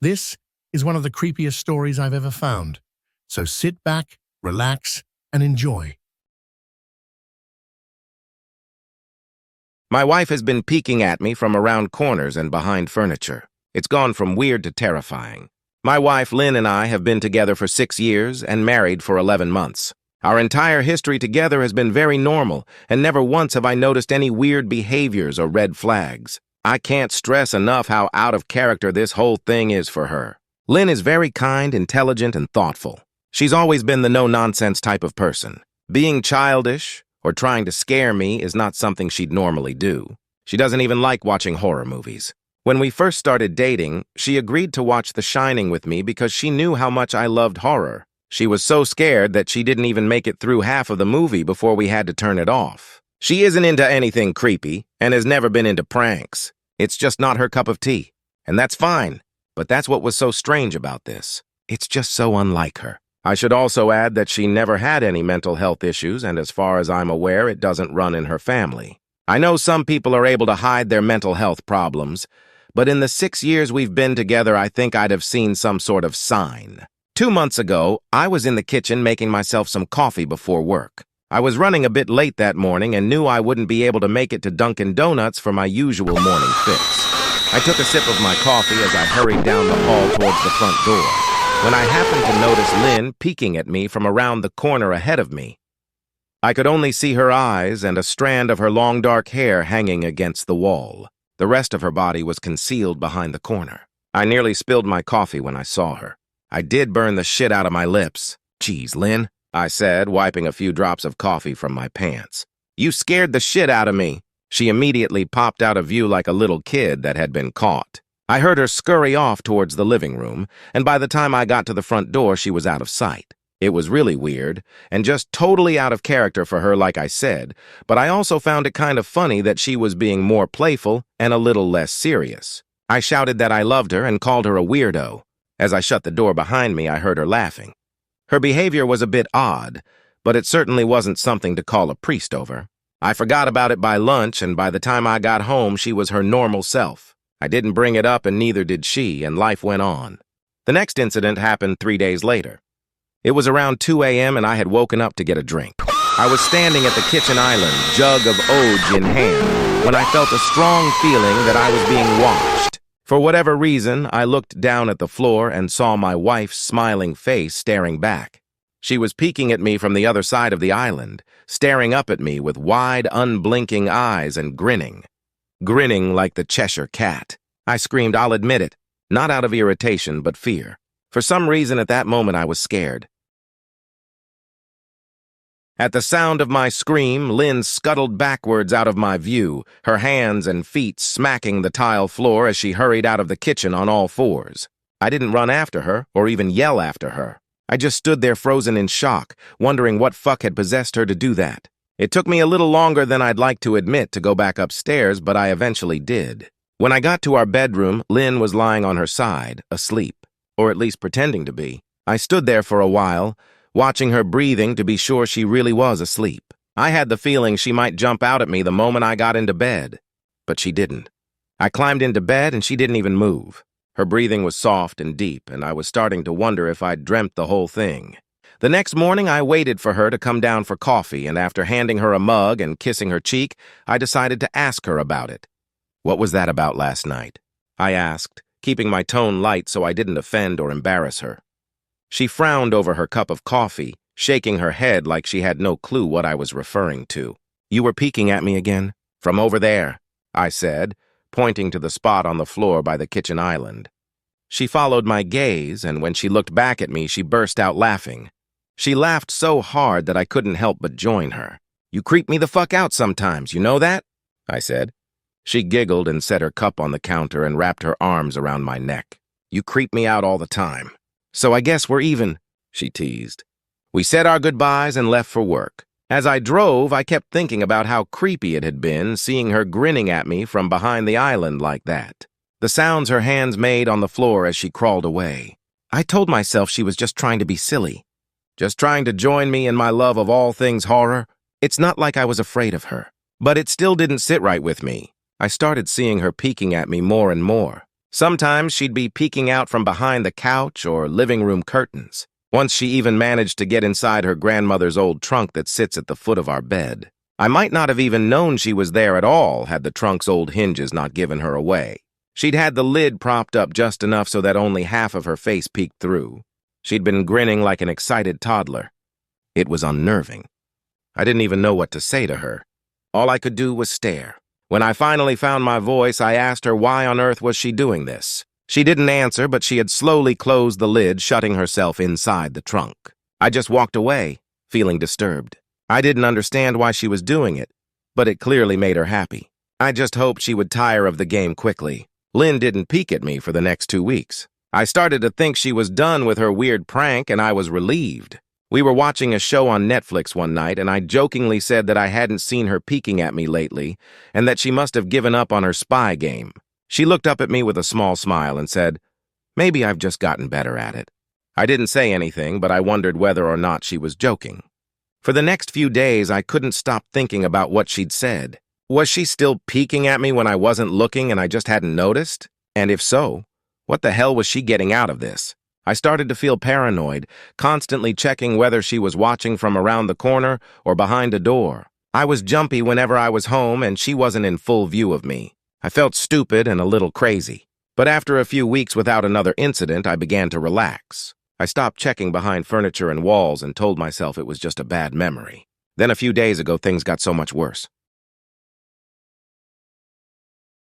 This is one of the creepiest stories I've ever found, so sit back, relax, and enjoy. My wife has been peeking at me from around corners and behind furniture. It's gone from weird to terrifying. My wife, Lynn, and I have been together for 6 years and married for 11 months. Our entire history together has been very normal, and never once have I noticed any weird behaviors or red flags. I can't stress enough how out of character this whole thing is for her. Lynn is very kind, intelligent, and thoughtful. She's always been the no-nonsense type of person. Being childish or trying to scare me is not something she'd normally do. She doesn't even like watching horror movies. When we first started dating, she agreed to watch The Shining with me because she knew how much I loved horror. She was so scared that she didn't even make it through half of the movie before we had to turn it off. She isn't into anything creepy and has never been into pranks. It's just not her cup of tea. And that's fine. But that's what was so strange about this. It's just so unlike her. I should also add that she never had any mental health issues, and as far as I'm aware, it doesn't run in her family. I know some people are able to hide their mental health problems, but in the 6 years we've been together, I think I'd have seen some sort of sign. 2 months ago, I was in the kitchen making myself some coffee before work. I was running a bit late that morning and knew I wouldn't be able to make it to Dunkin' Donuts for my usual morning fix. I took a sip of my coffee as I hurried down the hall towards the front door, when I happened to notice Lynn peeking at me from around the corner ahead of me. I could only see her eyes and a strand of her long dark hair hanging against the wall. The rest of her body was concealed behind the corner. I nearly spilled my coffee when I saw her. I did burn the shit out of my lips. "Geez, Lynn," I said, wiping a few drops of coffee from my pants. "You scared the shit out of me." She immediately popped out of view like a little kid that had been caught. I heard her scurry off towards the living room, and by the time I got to the front door, she was out of sight. It was really weird, and just totally out of character for her, like I said, but I also found it kind of funny that she was being more playful and a little less serious. I shouted that I loved her and called her a weirdo. As I shut the door behind me, I heard her laughing. Her behavior was a bit odd, but it certainly wasn't something to call a priest over. I forgot about it by lunch, and by the time I got home, she was her normal self. I didn't bring it up, and neither did she, and life went on. The next incident happened 3 days later. It was around 2 a.m., and I had woken up to get a drink. I was standing at the kitchen island, jug of Oj in hand, when I felt a strong feeling that I was being watched. For whatever reason, I looked down at the floor and saw my wife's smiling face staring back. She was peeking at me from the other side of the island, staring up at me with wide, unblinking eyes and grinning. Grinning like the Cheshire Cat. I screamed, I'll admit it, not out of irritation, but fear. For some reason at that moment I was scared. At the sound of my scream, Lynn scuttled backwards out of my view, her hands and feet smacking the tile floor as she hurried out of the kitchen on all fours. I didn't run after her or even yell after her. I just stood there frozen in shock, wondering what fuck had possessed her to do that. It took me a little longer than I'd like to admit to go back upstairs, but I eventually did. When I got to our bedroom, Lynn was lying on her side, asleep, or at least pretending to be. I stood there for a while, watching her breathing to be sure she really was asleep. I had the feeling she might jump out at me the moment I got into bed, but she didn't. I climbed into bed and she didn't even move. Her breathing was soft and deep, and I was starting to wonder if I'd dreamt the whole thing. The next morning, I waited for her to come down for coffee, and after handing her a mug and kissing her cheek, I decided to ask her about it. "What was that about last night?" I asked, keeping my tone light so I didn't offend or embarrass her. She frowned over her cup of coffee, shaking her head like she had no clue what I was referring to. "You were peeking at me again? From over there," I said, pointing to the spot on the floor by the kitchen island. She followed my gaze, and when she looked back at me, she burst out laughing. She laughed so hard that I couldn't help but join her. "You creep me the fuck out sometimes, you know that?" I said. She giggled and set her cup on the counter and wrapped her arms around my neck. "You creep me out all the time. So I guess we're even," she teased. We said our goodbyes and left for work. As I drove, I kept thinking about how creepy it had been seeing her grinning at me from behind the island like that. The sounds her hands made on the floor as she crawled away. I told myself she was just trying to be silly. Just trying to join me in my love of all things horror. It's not like I was afraid of her. But it still didn't sit right with me. I started seeing her peeking at me more and more. Sometimes she'd be peeking out from behind the couch or living room curtains. Once she even managed to get inside her grandmother's old trunk that sits at the foot of our bed. I might not have even known she was there at all had the trunk's old hinges not given her away. She'd had the lid propped up just enough so that only half of her face peeked through. She'd been grinning like an excited toddler. It was unnerving. I didn't even know what to say to her. All I could do was stare. When I finally found my voice, I asked her why on earth was she doing this. She didn't answer, but she had slowly closed the lid, shutting herself inside the trunk. I just walked away, feeling disturbed. I didn't understand why she was doing it, but it clearly made her happy. I just hoped she would tire of the game quickly. Lynn didn't peek at me for the next 2 weeks. I started to think she was done with her weird prank, and I was relieved. We were watching a show on Netflix one night, and I jokingly said that I hadn't seen her peeking at me lately, and that she must have given up on her spy game. She looked up at me with a small smile and said, "Maybe I've just gotten better at it." I didn't say anything, but I wondered whether or not she was joking. For the next few days, I couldn't stop thinking about what she'd said. Was she still peeking at me when I wasn't looking and I just hadn't noticed? And if so, what the hell was she getting out of this? I started to feel paranoid, constantly checking whether she was watching from around the corner or behind a door. I was jumpy whenever I was home and she wasn't in full view of me. I felt stupid and a little crazy. But after a few weeks without another incident, I began to relax. I stopped checking behind furniture and walls and told myself it was just a bad memory. Then a few days ago, things got so much worse.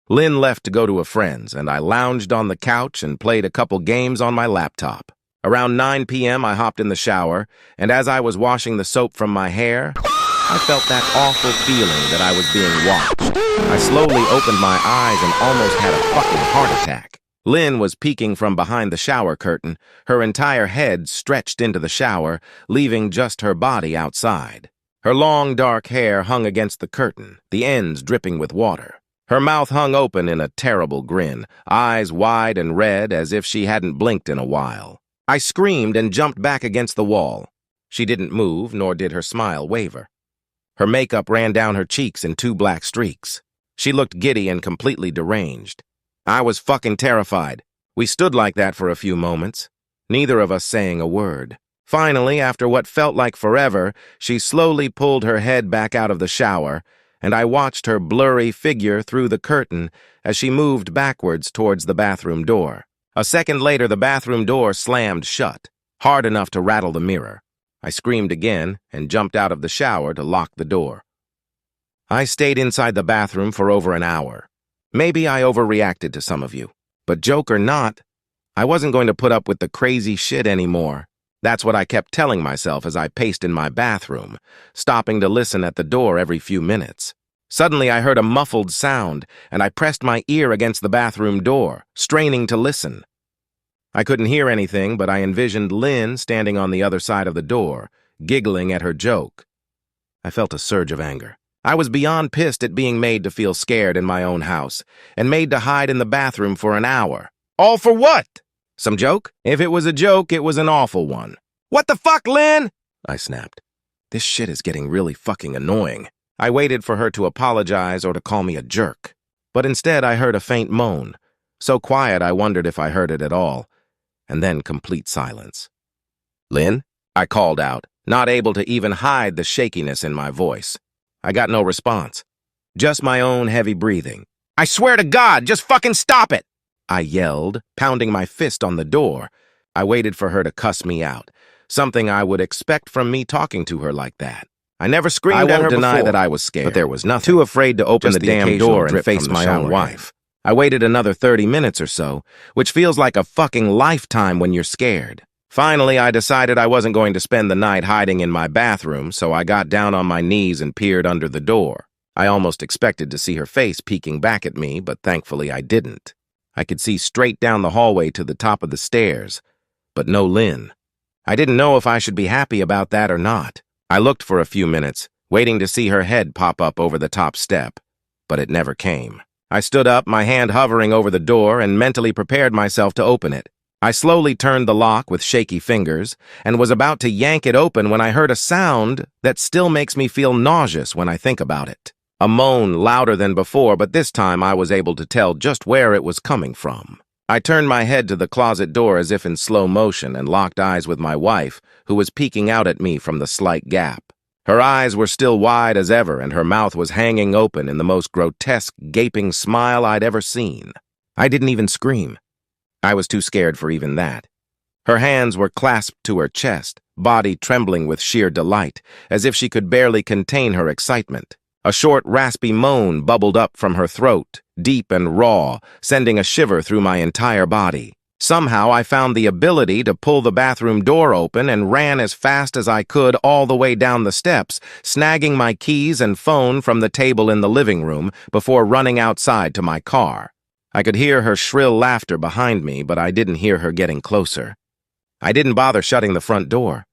Lynn left to go to a friend's, and I lounged on the couch and played a couple games on my laptop. Around 9 p.m., I hopped in the shower, and as I was washing the soap from my hair, I felt that awful feeling that I was being watched. I slowly opened my eyes and almost had a fucking heart attack. Lynn was peeking from behind the shower curtain, her entire head stretched into the shower, leaving just her body outside. Her long, dark hair hung against the curtain, the ends dripping with water. Her mouth hung open in a terrible grin, eyes wide and red as if she hadn't blinked in a while. I screamed and jumped back against the wall. She didn't move, nor did her smile waver. Her makeup ran down her cheeks in 2 black streaks. She looked giddy and completely deranged. I was fucking terrified. We stood like that for a few moments, neither of us saying a word. Finally, after what felt like forever, she slowly pulled her head back out of the shower, and I watched her blurry figure through the curtain as she moved backwards towards the bathroom door. A second later, the bathroom door slammed shut, hard enough to rattle the mirror. I screamed again and jumped out of the shower to lock the door. I stayed inside the bathroom for over an hour. Maybe I overreacted to some of you, but joke or not, I wasn't going to put up with the crazy shit anymore. That's what I kept telling myself as I paced in my bathroom, stopping to listen at the door every few minutes. Suddenly, I heard a muffled sound, and I pressed my ear against the bathroom door, straining to listen. I couldn't hear anything, but I envisioned Lynn standing on the other side of the door, giggling at her joke. I felt a surge of anger. I was beyond pissed at being made to feel scared in my own house, and made to hide in the bathroom for an hour. All for what? Some joke? If it was a joke, it was an awful one. "What the fuck, Lynn?" I snapped. This shit is getting really fucking annoying. I waited for her to apologize or to call me a jerk. But instead, I heard a faint moan. So quiet, I wondered if I heard it at all. And then complete silence. "Lynn?" I called out, not able to even hide the shakiness in my voice. I got no response. Just my own heavy breathing. "I swear to God, just fucking stop it!" I yelled, pounding my fist on the door. I waited for her to cuss me out, something I would expect from me talking to her like that. I never screamed at her before. I won't deny that I was scared, but there was nothing. Too afraid to open the damn door and face my own wife. I waited another 30 minutes or so, which feels like a fucking lifetime when you're scared. Finally, I decided I wasn't going to spend the night hiding in my bathroom, so I got down on my knees and peered under the door. I almost expected to see her face peeking back at me, but thankfully I didn't. I could see straight down the hallway to the top of the stairs, but no Lynn. I didn't know if I should be happy about that or not. I looked for a few minutes, waiting to see her head pop up over the top step, but it never came. I stood up, my hand hovering over the door, and mentally prepared myself to open it. I slowly turned the lock with shaky fingers, and was about to yank it open when I heard a sound that still makes me feel nauseous when I think about it. A moan louder than before, but this time I was able to tell just where it was coming from. I turned my head to the closet door as if in slow motion and locked eyes with my wife, who was peeking out at me from the slight gap. Her eyes were still wide as ever, and her mouth was hanging open in the most grotesque, gaping smile I'd ever seen. I didn't even scream. I was too scared for even that. Her hands were clasped to her chest, body trembling with sheer delight, as if she could barely contain her excitement. A short, raspy moan bubbled up from her throat, deep and raw, sending a shiver through my entire body. Somehow I found the ability to pull the bathroom door open and ran as fast as I could all the way down the steps, snagging my keys and phone from the table in the living room before running outside to my car. I could hear her shrill laughter behind me, but I didn't hear her getting closer. I didn't bother shutting the front door.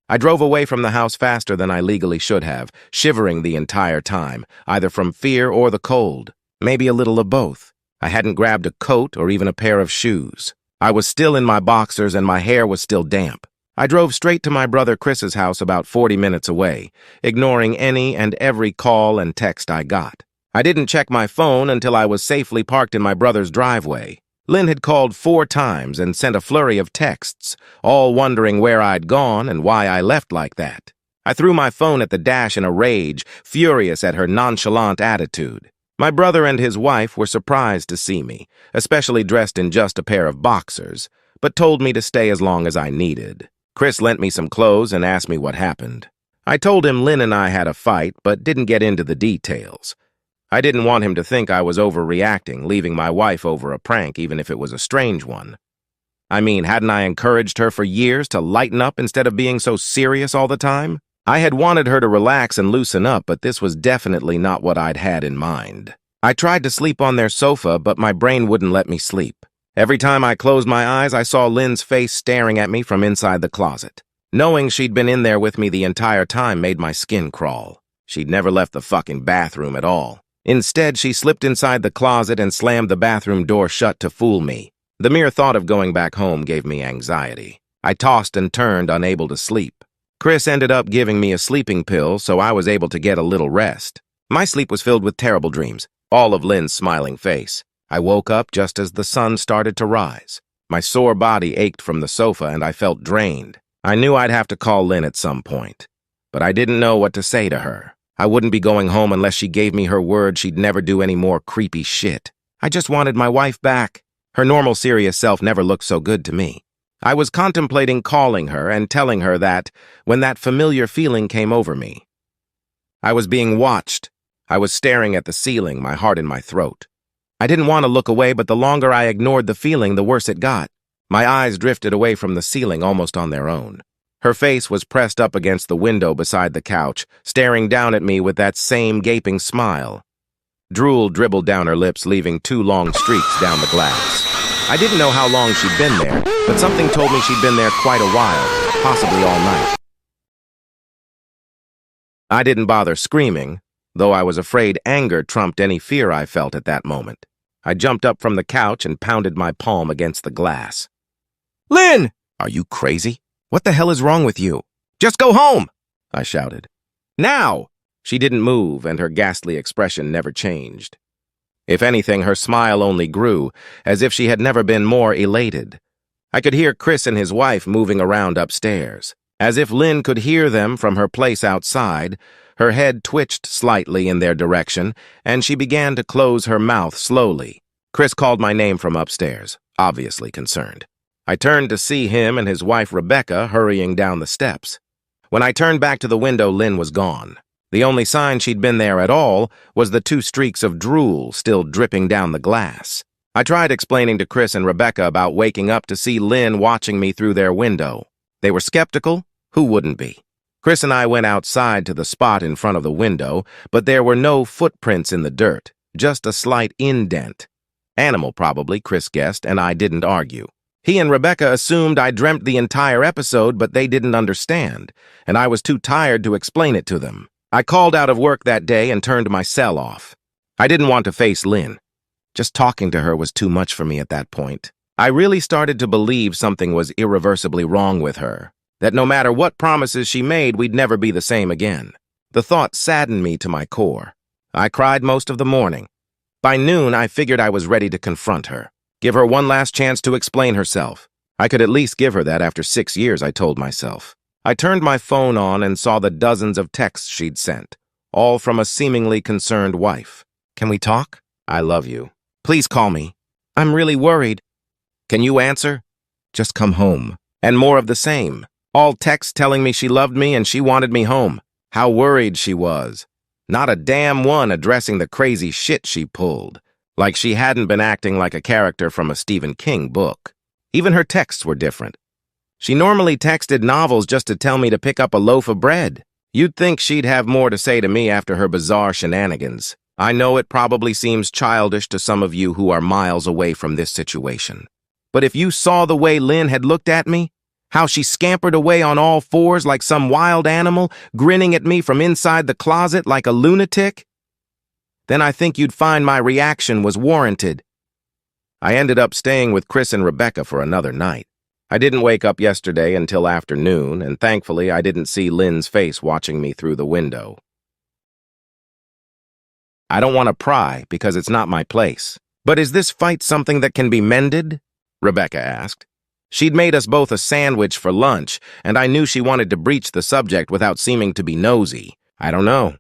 I drove away from the house faster than I legally should have, shivering the entire time, either from fear or the cold, maybe a little of both. I hadn't grabbed a coat or even a pair of shoes. I was still in my boxers and my hair was still damp. I drove straight to my brother Chris's house about 40 minutes away, ignoring any and every call and text I got. I didn't check my phone until I was safely parked in my brother's driveway. Lynn had called 4 times and sent a flurry of texts, all wondering where I'd gone and why I left like that. I threw my phone at the dash in a rage, furious at her nonchalant attitude. My brother and his wife were surprised to see me, especially dressed in just a pair of boxers, but told me to stay as long as I needed. Chris lent me some clothes and asked me what happened. I told him Lynn and I had a fight, but didn't get into the details. I didn't want him to think I was overreacting, leaving my wife over a prank, even if it was a strange one. I mean, hadn't I encouraged her for years to lighten up instead of being so serious all the time? I had wanted her to relax and loosen up, but this was definitely not what I'd had in mind. I tried to sleep on their sofa, but my brain wouldn't let me sleep. Every time I closed my eyes, I saw Lynn's face staring at me from inside the closet. Knowing she'd been in there with me the entire time made my skin crawl. She'd never left the fucking bathroom at all. Instead, she slipped inside the closet and slammed the bathroom door shut to fool me. The mere thought of going back home gave me anxiety. I tossed and turned, unable to sleep. Chris ended up giving me a sleeping pill, so I was able to get a little rest. My sleep was filled with terrible dreams, all of Lynn's smiling face. I woke up just as the sun started to rise. My sore body ached from the sofa and I felt drained. I knew I'd have to call Lynn at some point, but I didn't know what to say to her. I wouldn't be going home unless she gave me her word she'd never do any more creepy shit. I just wanted my wife back. Her normal, serious self never looked so good to me. I was contemplating calling her and telling her that when that familiar feeling came over me. I was being watched. I was staring at the ceiling, my heart in my throat. I didn't want to look away, but the longer I ignored the feeling, the worse it got. My eyes drifted away from the ceiling almost on their own. Her face was pressed up against the window beside the couch, staring down at me with that same gaping smile. Drool dribbled down her lips, leaving 2 long streaks down the glass. I didn't know how long she'd been there, but something told me she'd been there quite a while, possibly all night. I didn't bother screaming, though I was afraid anger trumped any fear I felt at that moment. I jumped up from the couch and pounded my palm against the glass. "Lynn! Are you crazy? What the hell is wrong with you? Just go home!" I shouted. "Now!" She didn't move, and her ghastly expression never changed. If anything, her smile only grew, as if she had never been more elated. I could hear Chris and his wife moving around upstairs. As if Lynn could hear them from her place outside, her head twitched slightly in their direction, and she began to close her mouth slowly. Chris called my name from upstairs, obviously concerned. I turned to see him and his wife Rebecca hurrying down the steps. When I turned back to the window, Lynn was gone. The only sign she'd been there at all was the 2 streaks of drool still dripping down the glass. I tried explaining to Chris and Rebecca about waking up to see Lynn watching me through their window. They were skeptical. Who wouldn't be? Chris and I went outside to the spot in front of the window, but there were no footprints in the dirt, just a slight indent. Animal, probably, Chris guessed, and I didn't argue. He and Rebecca assumed I dreamt the entire episode, but they didn't understand, and I was too tired to explain it to them. I called out of work that day and turned my cell off. I didn't want to face Lynn. Just talking to her was too much for me at that point. I really started to believe something was irreversibly wrong with her, that no matter what promises she made, we'd never be the same again. The thought saddened me to my core. I cried most of the morning. By noon, I figured I was ready to confront her. Give her one last chance to explain herself. I could at least give her that after 6 years, I told myself. I turned my phone on and saw the dozens of texts she'd sent, all from a seemingly concerned wife. Can we talk? I love you. Please call me. I'm really worried. Can you answer? Just come home. And more of the same. All texts telling me she loved me and she wanted me home. How worried she was. Not a damn one addressing the crazy shit she pulled. Like she hadn't been acting like a character from a Stephen King book. Even her texts were different. She normally texted novels just to tell me to pick up a loaf of bread. You'd think she'd have more to say to me after her bizarre shenanigans. I know it probably seems childish to some of you who are miles away from this situation. But if you saw the way Lynn had looked at me, how she scampered away on all fours like some wild animal, grinning at me from inside the closet like a lunatic, then I think you'd find my reaction was warranted. I ended up staying with Chris and Rebecca for another night. I didn't wake up yesterday until afternoon, and thankfully I didn't see Lynn's face watching me through the window. I don't want to pry because it's not my place. But is this fight something that can be mended? Rebecca asked. She'd made us both a sandwich for lunch, and I knew she wanted to breach the subject without seeming to be nosy. I don't know.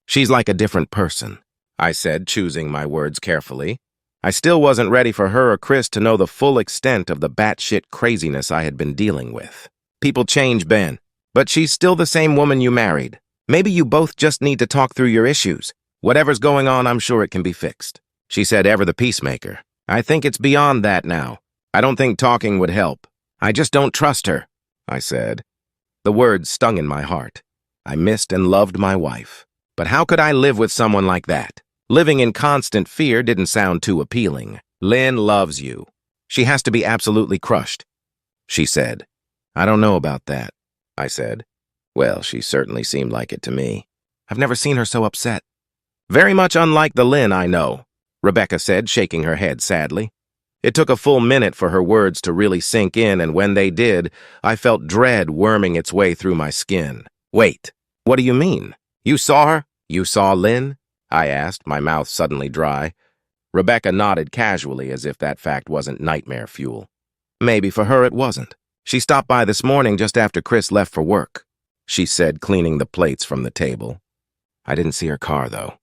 She's like a different person, I said, choosing my words carefully. I still wasn't ready for her or Chris to know the full extent of the batshit craziness I had been dealing with. People change, Ben, but she's still the same woman you married. Maybe you both just need to talk through your issues. Whatever's going on, I'm sure it can be fixed. She said, ever the peacemaker. I think it's beyond that now. I don't think talking would help. I just don't trust her, I said. The words stung in my heart. I missed and loved my wife. But how could I live with someone like that? Living in constant fear didn't sound too appealing. Lynn loves you. She has to be absolutely crushed, she said. I don't know about that, I said. Well, she certainly seemed like it to me. I've never seen her so upset. Very much unlike the Lynn I know, Rebecca said, shaking her head sadly. It took a full minute for her words to really sink in, and when they did, I felt dread worming its way through my skin. Wait, what do you mean? You saw her? You saw Lynn? I asked, my mouth suddenly dry. Rebecca nodded casually as if that fact wasn't nightmare fuel. Maybe for her it wasn't. She stopped by this morning just after Chris left for work, she said, cleaning the plates from the table. I didn't see her car, though.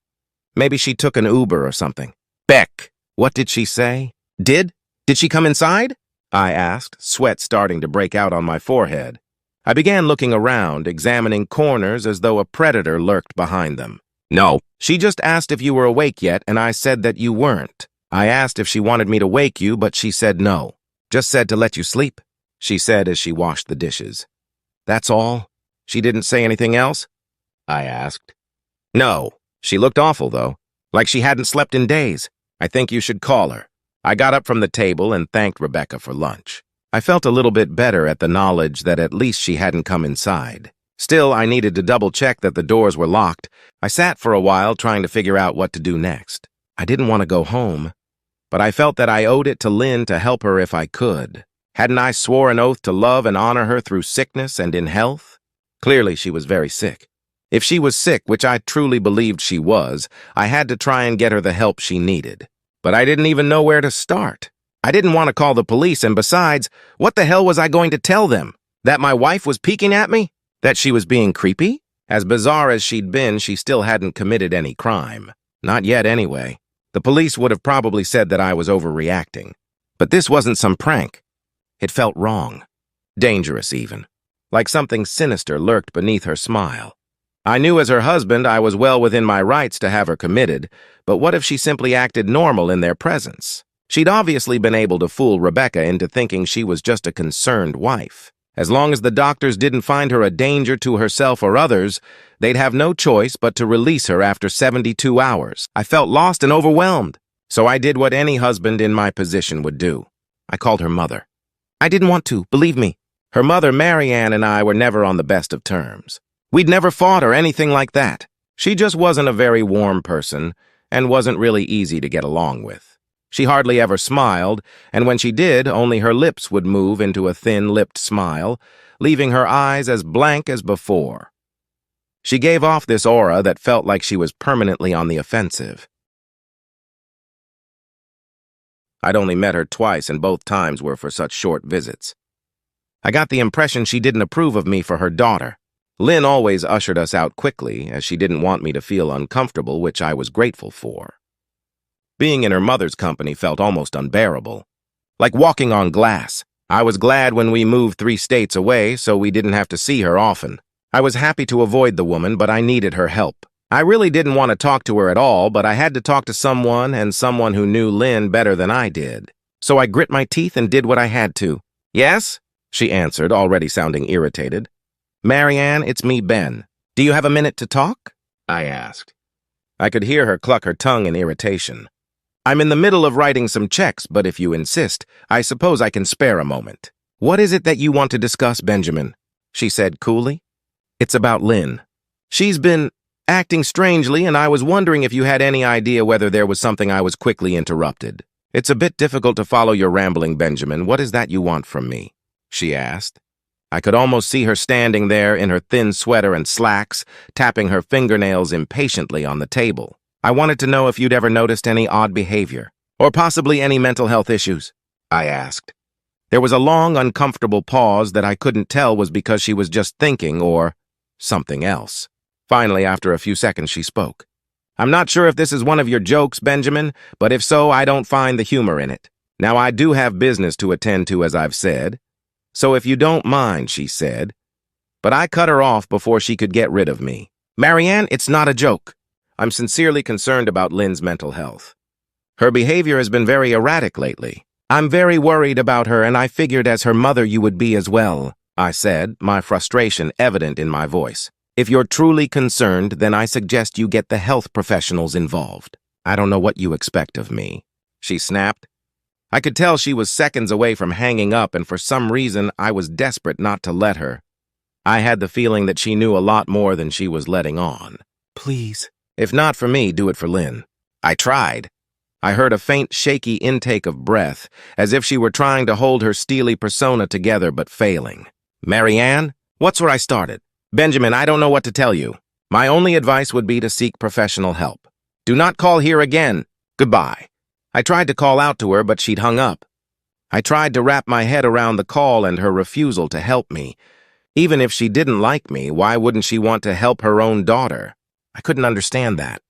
Maybe she took an Uber or something. Beck, what did she say? Did she come inside? I asked, sweat starting to break out on my forehead. I began looking around, examining corners as though a predator lurked behind them. No, she just asked if you were awake yet, and I said that you weren't. I asked if she wanted me to wake you, but she said no. Just said to let you sleep, she said as she washed the dishes. That's all? She didn't say anything else? I asked. No. She looked awful, though, like she hadn't slept in days. I think you should call her. I got up from the table and thanked Rebecca for lunch. I felt a little bit better at the knowledge that at least she hadn't come inside. Still, I needed to double-check that the doors were locked. I sat for a while trying to figure out what to do next. I didn't want to go home, but I felt that I owed it to Lynn to help her if I could. Hadn't I swore an oath to love and honor her through sickness and in health? Clearly, she was very sick. If she was sick, which I truly believed she was, I had to try and get her the help she needed. But I didn't even know where to start. I didn't want to call the police, and besides, what the hell was I going to tell them? That my wife was peeking at me? That she was being creepy? As bizarre as she'd been, she still hadn't committed any crime. Not yet, anyway. The police would have probably said that I was overreacting. But this wasn't some prank. It felt wrong. Dangerous, even. Like something sinister lurked beneath her smile. I knew as her husband I was well within my rights to have her committed, but what if she simply acted normal in their presence? She'd obviously been able to fool Rebecca into thinking she was just a concerned wife. As long as the doctors didn't find her a danger to herself or others, they'd have no choice but to release her after 72 hours. I felt lost and overwhelmed, so I did what any husband in my position would do. I called her mother. I didn't want to, believe me. Her mother, Marianne, and I were never on the best of terms. We'd never fought or anything like that. She just wasn't a very warm person and wasn't really easy to get along with. She hardly ever smiled, and when she did, only her lips would move into a thin-lipped smile, leaving her eyes as blank as before. She gave off this aura that felt like she was permanently on the offensive. I'd only met her twice, and both times were for such short visits. I got the impression she didn't approve of me for her daughter. Lynn always ushered us out quickly, as she didn't want me to feel uncomfortable, which I was grateful for. Being in her mother's company felt almost unbearable. Like walking on glass. I was glad when we moved 3 states away, so we didn't have to see her often. I was happy to avoid the woman, but I needed her help. I really didn't want to talk to her at all, but I had to talk to someone, and someone who knew Lynn better than I did. So I grit my teeth and did what I had to. "Yes?" she answered, already sounding irritated. "Marianne, it's me, Ben. Do you have a minute to talk?" I asked. I could hear her cluck her tongue in irritation. "I'm in the middle of writing some checks, but if you insist, I suppose I can spare a moment." "What is it that you want to discuss, Benjamin?" she said coolly. "It's about Lynn. She's been acting strangely, and I was wondering if you had any idea whether there was something." I was quickly interrupted. "It's a bit difficult to follow your rambling, Benjamin. What is that you want from me?" she asked. I could almost see her standing there in her thin sweater and slacks, tapping her fingernails impatiently on the table. "I wanted to know if you'd ever noticed any odd behavior, or possibly any mental health issues," I asked. There was a long, uncomfortable pause that I couldn't tell was because she was just thinking or something else. Finally, after a few seconds, she spoke. "I'm not sure if this is one of your jokes, Benjamin, but if so, I don't find the humor in it. Now, I do have business to attend to, as I've said. So if you don't mind," she said. But I cut her off before she could get rid of me. "Marianne, it's not a joke. I'm sincerely concerned about Lynn's mental health. Her behavior has been very erratic lately. I'm very worried about her, and I figured as her mother you would be as well," I said, my frustration evident in my voice. "If you're truly concerned, then I suggest you get the health professionals involved." "I don't know what you expect of me," she snapped. I could tell she was seconds away from hanging up, and for some reason I was desperate not to let her. I had the feeling that she knew a lot more than she was letting on. "Please, if not for me, do it for Lynn." I tried. I heard a faint, shaky intake of breath, as if she were trying to hold her steely persona together but failing. "Marianne, what's where I started? Benjamin, I don't know what to tell you. My only advice would be to seek professional help. Do not call here again. Goodbye." I tried to call out to her, but she'd hung up. I tried to wrap my head around the call and her refusal to help me. Even if she didn't like me, why wouldn't she want to help her own daughter? I couldn't understand that.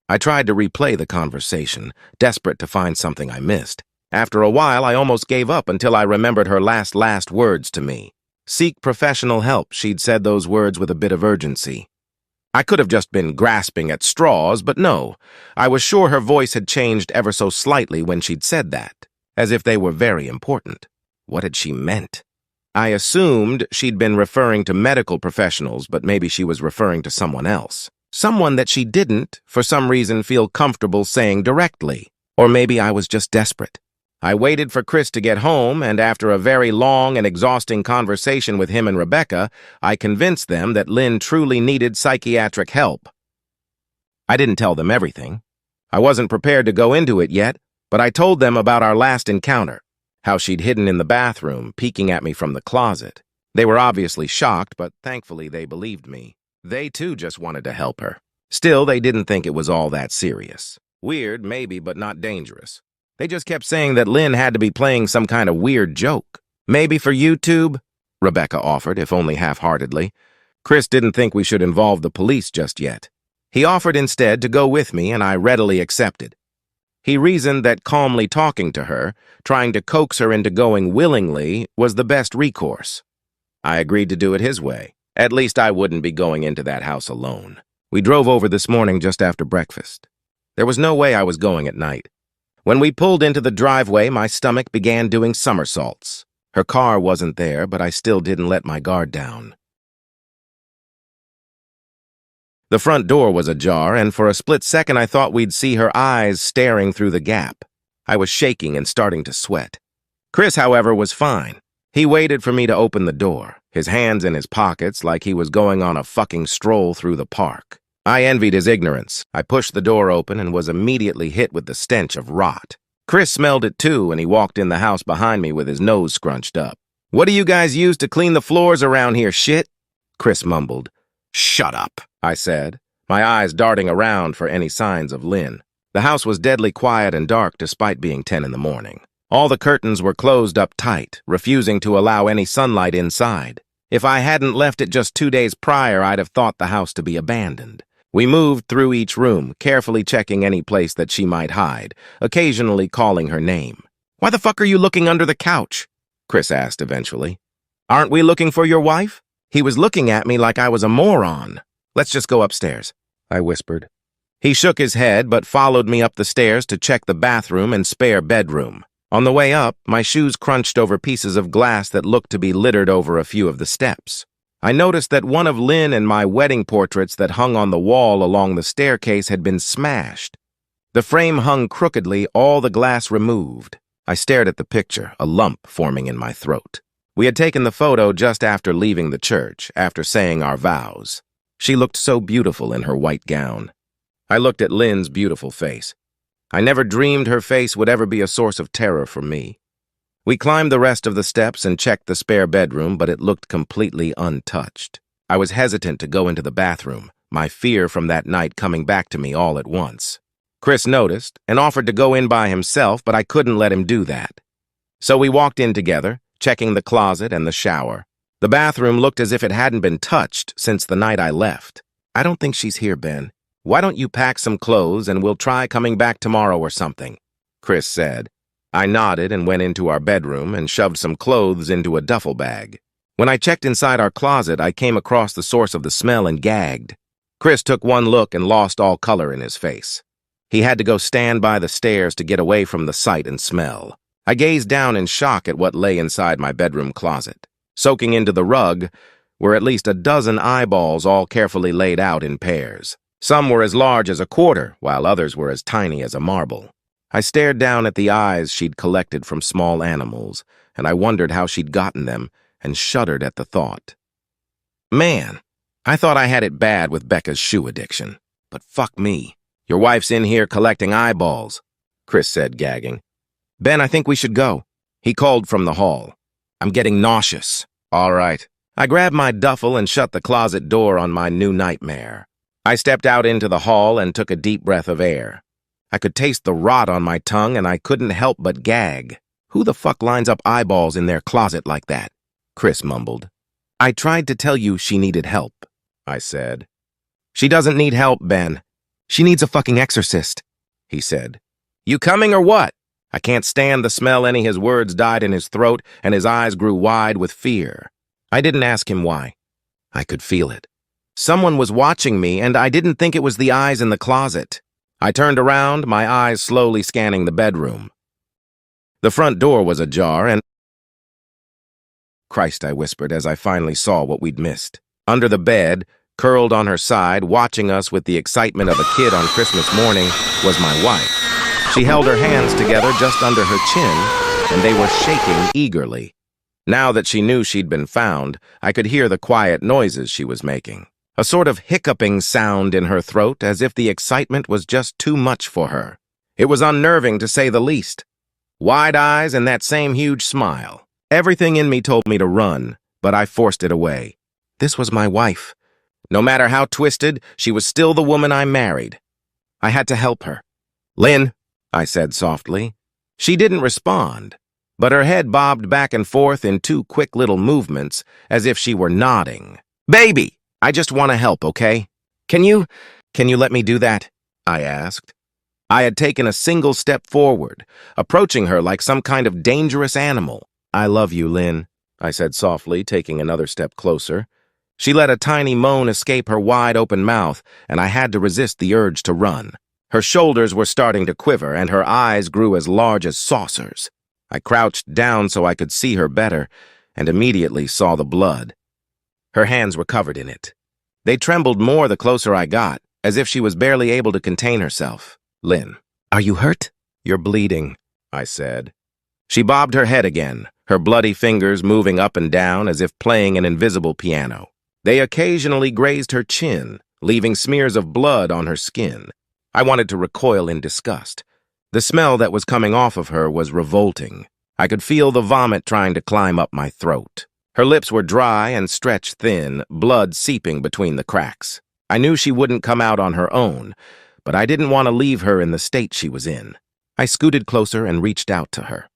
I tried to replay the conversation, desperate to find something I missed. After a while, I almost gave up until I remembered her last words to me. Seek professional help. She'd said those words with a bit of urgency. I could have just been grasping at straws, but no. I was sure her voice had changed ever so slightly when she'd said that, as if they were very important. What had she meant? I assumed she'd been referring to medical professionals, but maybe she was referring to someone else. Someone that she didn't, for some reason, feel comfortable saying directly. Or maybe I was just desperate. I waited for Chris to get home, and after a very long and exhausting conversation with him and Rebecca, I convinced them that Lynn truly needed psychiatric help. I didn't tell them everything. I wasn't prepared to go into it yet, but I told them about our last encounter, how she'd hidden in the bathroom, peeking at me from the closet. They were obviously shocked, but thankfully they believed me. They too just wanted to help her. Still, they didn't think it was all that serious. Weird, maybe, but not dangerous. They just kept saying that Lynn had to be playing some kind of weird joke. "Maybe for YouTube?" Rebecca offered, if only half-heartedly. Chris didn't think we should involve the police just yet. He offered instead to go with me, and I readily accepted. He reasoned that calmly talking to her, trying to coax her into going willingly, was the best recourse. I agreed to do it his way. At least I wouldn't be going into that house alone. We drove over this morning just after breakfast. There was no way I was going at night. When we pulled into the driveway, my stomach began doing somersaults. Her car wasn't there, but I still didn't let my guard down. The front door was ajar, and for a split second I thought we'd see her eyes staring through the gap. I was shaking and starting to sweat. Chris, however, was fine. He waited for me to open the door, his hands in his pockets like he was going on a fucking stroll through the park. I envied his ignorance. I pushed the door open and was immediately hit with the stench of rot. Chris smelled it too, and he walked in the house behind me with his nose scrunched up. "What do you guys use to clean the floors around here, shit?" Chris mumbled. "Shut up," I said, my eyes darting around for any signs of Lynn. The house was deadly quiet and dark despite being 10 in the morning. All the curtains were closed up tight, refusing to allow any sunlight inside. If I hadn't left it just 2 days prior, I'd have thought the house to be abandoned. We moved through each room, carefully checking any place that she might hide, occasionally calling her name. "Why the fuck are you looking under the couch?" Chris asked eventually. "Aren't we looking for your wife?" He was looking at me like I was a moron. "Let's just go upstairs," I whispered. He shook his head but followed me up the stairs to check the bathroom and spare bedroom. On the way up, my shoes crunched over pieces of glass that looked to be littered over a few of the steps. I noticed that one of Lynn and my wedding portraits that hung on the wall along the staircase had been smashed. The frame hung crookedly, all the glass removed. I stared at the picture, a lump forming in my throat. We had taken the photo just after leaving the church, after saying our vows. She looked so beautiful in her white gown. I looked at Lynn's beautiful face. I never dreamed her face would ever be a source of terror for me. We climbed the rest of the steps and checked the spare bedroom, but it looked completely untouched. I was hesitant to go into the bathroom, my fear from that night coming back to me all at once. Chris noticed and offered to go in by himself, but I couldn't let him do that. So we walked in together, checking the closet and the shower. The bathroom looked as if it hadn't been touched since the night I left. "I don't think she's here, Ben. Why don't you pack some clothes and we'll try coming back tomorrow or something?" Chris said. I nodded and went into our bedroom and shoved some clothes into a duffel bag. When I checked inside our closet, I came across the source of the smell and gagged. Chris took one look and lost all color in his face. He had to go stand by the stairs to get away from the sight and smell. I gazed down in shock at what lay inside my bedroom closet. Soaking into the rug were at least a dozen eyeballs, all carefully laid out in pairs. Some were as large as a quarter, while others were as tiny as a marble. I stared down at the eyes she'd collected from small animals, and I wondered how she'd gotten them, and shuddered at the thought. Man, I thought I had it bad with Becca's shoe addiction. But fuck me. Your wife's in here collecting eyeballs, Chris said, gagging. Ben, I think we should go. He called from the hall. I'm getting nauseous. All right. I grabbed my duffel and shut the closet door on my new nightmare. I stepped out into the hall and took a deep breath of air. I could taste the rot on my tongue and I couldn't help but gag. Who the fuck lines up eyeballs in their closet like that? Chris mumbled. I tried to tell you she needed help, I said. She doesn't need help, Ben. She needs a fucking exorcist, he said. You coming or what? I can't stand the smell. His words died in his throat and his eyes grew wide with fear. I didn't ask him why. I could feel it. Someone was watching me, and I didn't think it was the eyes in the closet. I turned around, my eyes slowly scanning the bedroom. The front door was ajar, and... Christ, I whispered as I finally saw what we'd missed. Under the bed, curled on her side, watching us with the excitement of a kid on Christmas morning, was my wife. She held her hands together just under her chin, and they were shaking eagerly. Now that she knew she'd been found, I could hear the quiet noises she was making. A sort of hiccuping sound in her throat, as if the excitement was just too much for her. It was unnerving, to say the least. Wide eyes and that same huge smile. Everything in me told me to run, but I forced it away. This was my wife. No matter how twisted, she was still the woman I married. I had to help her. Lynn, I said softly. She didn't respond, but her head bobbed back and forth in two quick little movements, as if she were nodding. Baby! I just want to help, okay? Can you let me do that? I asked. I had taken a single step forward, approaching her like some kind of dangerous animal. I love you, Lynn, I said softly, taking another step closer. She let a tiny moan escape her wide-open mouth, and I had to resist the urge to run. Her shoulders were starting to quiver, and her eyes grew as large as saucers. I crouched down so I could see her better, and immediately saw the blood. Her hands were covered in it. They trembled more the closer I got, as if she was barely able to contain herself. Lynn, are you hurt? You're bleeding, I said. She bobbed her head again, her bloody fingers moving up and down as if playing an invisible piano. They occasionally grazed her chin, leaving smears of blood on her skin. I wanted to recoil in disgust. The smell that was coming off of her was revolting. I could feel the vomit trying to climb up my throat. Her lips were dry and stretched thin, blood seeping between the cracks. I knew she wouldn't come out on her own, but I didn't want to leave her in the state she was in. I scooted closer and reached out to her.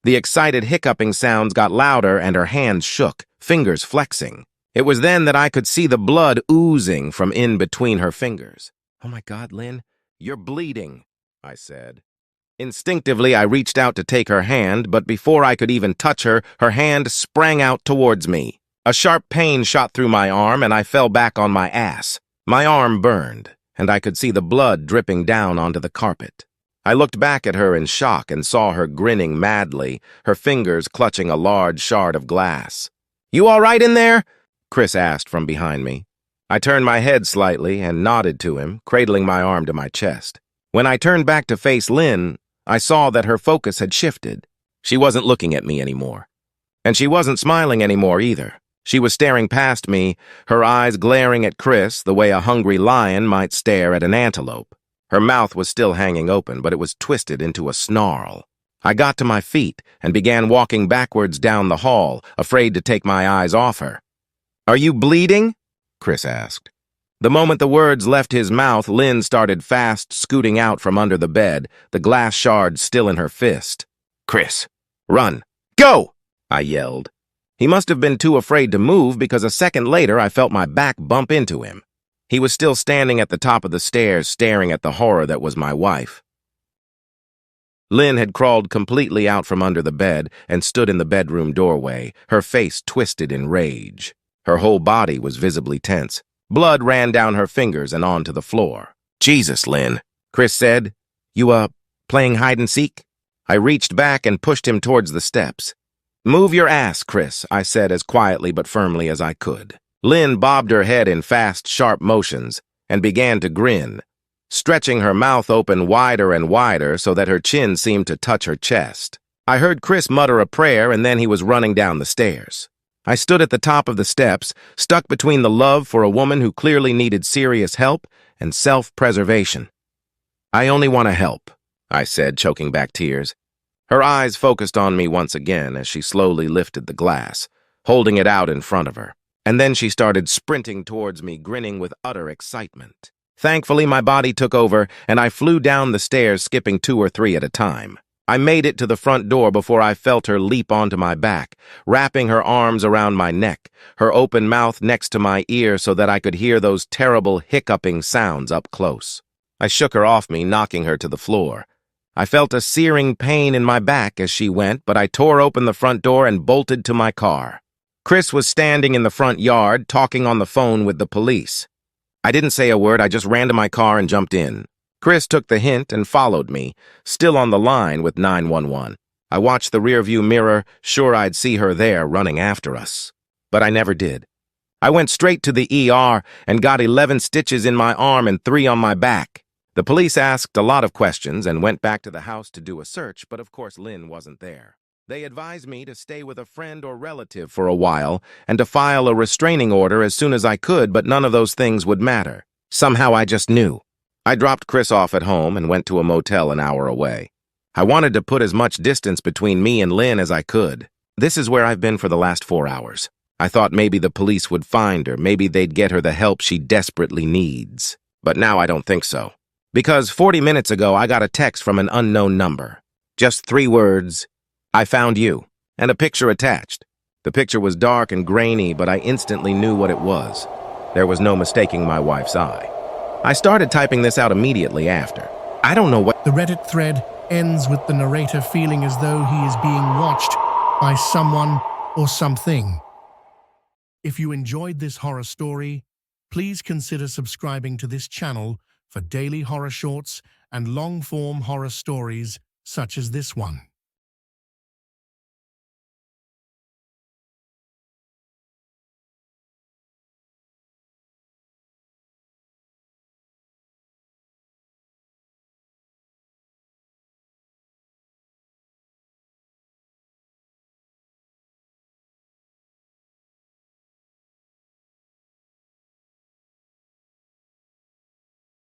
The excited hiccuping sounds got louder and her hands shook, fingers flexing. It was then that I could see the blood oozing from in between her fingers. "Oh my God, Lynn, you're bleeding," I said. Instinctively, I reached out to take her hand, but before I could even touch her, her hand sprang out towards me. A sharp pain shot through my arm, and I fell back on my ass. My arm burned, and I could see the blood dripping down onto the carpet. I looked back at her in shock and saw her grinning madly, her fingers clutching a large shard of glass. "You all right in there?" Chris asked from behind me. I turned my head slightly and nodded to him, cradling my arm to my chest. When I turned back to face Lynn, I saw that her focus had shifted. She wasn't looking at me anymore. And she wasn't smiling anymore either. She was staring past me, her eyes glaring at Chris the way a hungry lion might stare at an antelope. Her mouth was still hanging open, but it was twisted into a snarl. I got to my feet and began walking backwards down the hall, afraid to take my eyes off her. "Are you bleeding?" Chris asked. The moment the words left his mouth, Lynn started fast scooting out from under the bed, the glass shard still in her fist. "Chris, run! Go!" I yelled. He must have been too afraid to move because a second later I felt my back bump into him. He was still standing at the top of the stairs, staring at the horror that was my wife. Lynn had crawled completely out from under the bed and stood in the bedroom doorway, her face twisted in rage. Her whole body was visibly tense. Blood ran down her fingers and onto the floor. "Jesus, Lynn," Chris said. You, playing hide-and-seek?" I reached back and pushed him towards the steps. "Move your ass, Chris," I said as quietly but firmly as I could. Lynn bobbed her head in fast, sharp motions and began to grin, stretching her mouth open wider and wider so that her chin seemed to touch her chest. I heard Chris mutter a prayer, and then he was running down the stairs. I stood at the top of the steps, stuck between the love for a woman who clearly needed serious help and self-preservation. "I only want to help," I said, choking back tears. Her eyes focused on me once again as she slowly lifted the glass, holding it out in front of her. And then she started sprinting towards me, grinning with utter excitement. Thankfully, my body took over, and I flew down the stairs, skipping 2 or 3 at a time. I made it to the front door before I felt her leap onto my back, wrapping her arms around my neck, her open mouth next to my ear so that I could hear those terrible hiccuping sounds up close. I shook her off me, knocking her to the floor. I felt a searing pain in my back as she went, but I tore open the front door and bolted to my car. Chris was standing in the front yard, talking on the phone with the police. I didn't say a word, I just ran to my car and jumped in. Chris took the hint and followed me, still on the line with 911. I watched the rearview mirror, sure I'd see her there running after us. But I never did. I went straight to the ER and got 11 stitches in my arm and 3 on my back. The police asked a lot of questions and went back to the house to do a search, but of course Lynn wasn't there. They advised me to stay with a friend or relative for a while and to file a restraining order as soon as I could, but none of those things would matter. Somehow I just knew. I dropped Chris off at home and went to a motel an hour away. I wanted to put as much distance between me and Lynn as I could. This is where I've been for the last 4 hours. I thought maybe the police would find her, maybe they'd get her the help she desperately needs. But now I don't think so. Because 40 minutes ago I got a text from an unknown number. Just 3 words, "I found you," and a picture attached. The picture was dark and grainy, but I instantly knew what it was. There was no mistaking my wife's eye. I started typing this out immediately after. I don't know what... The Reddit thread ends with the narrator feeling as though he is being watched by someone or something. If you enjoyed this horror story, please consider subscribing to this channel for daily horror shorts and long-form horror stories such as this one.